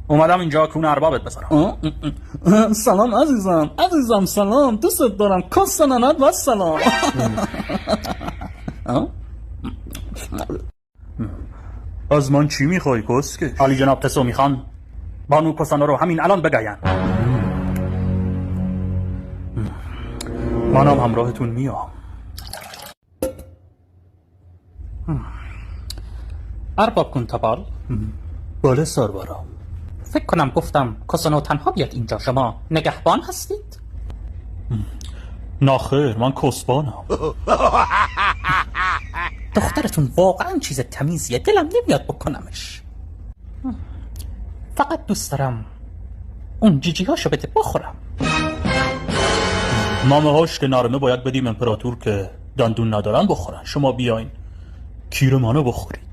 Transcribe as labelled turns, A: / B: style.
A: اومدم اینجا کون اربابت بذارم.
B: سلام عزیزم سلام، دوست دارم. کس ننت و سلام.
A: از من چی میخوای کسکش؟
B: عالی جناب تسو میخوان بانو کسانا رو همین الان بگاین.
A: منم همراهتون میام.
B: ارباب کن تبال.
A: بله سرورم.
B: فکر کنم گفتم کسانو تنها بیاد اینجا، شما نگهبان هستید؟
A: نخیر، من کسبانم.
B: دخترتون واقعا چیز تمیزیه، دلم نمیاد بکنمش. فقط دوست دارم اون جیجی هاشو بده بخورم.
A: مامه هاش که نرمه باید بدیم امپراتور که دندون ندارن بخورن. شما بیاین کیر منو بخورید.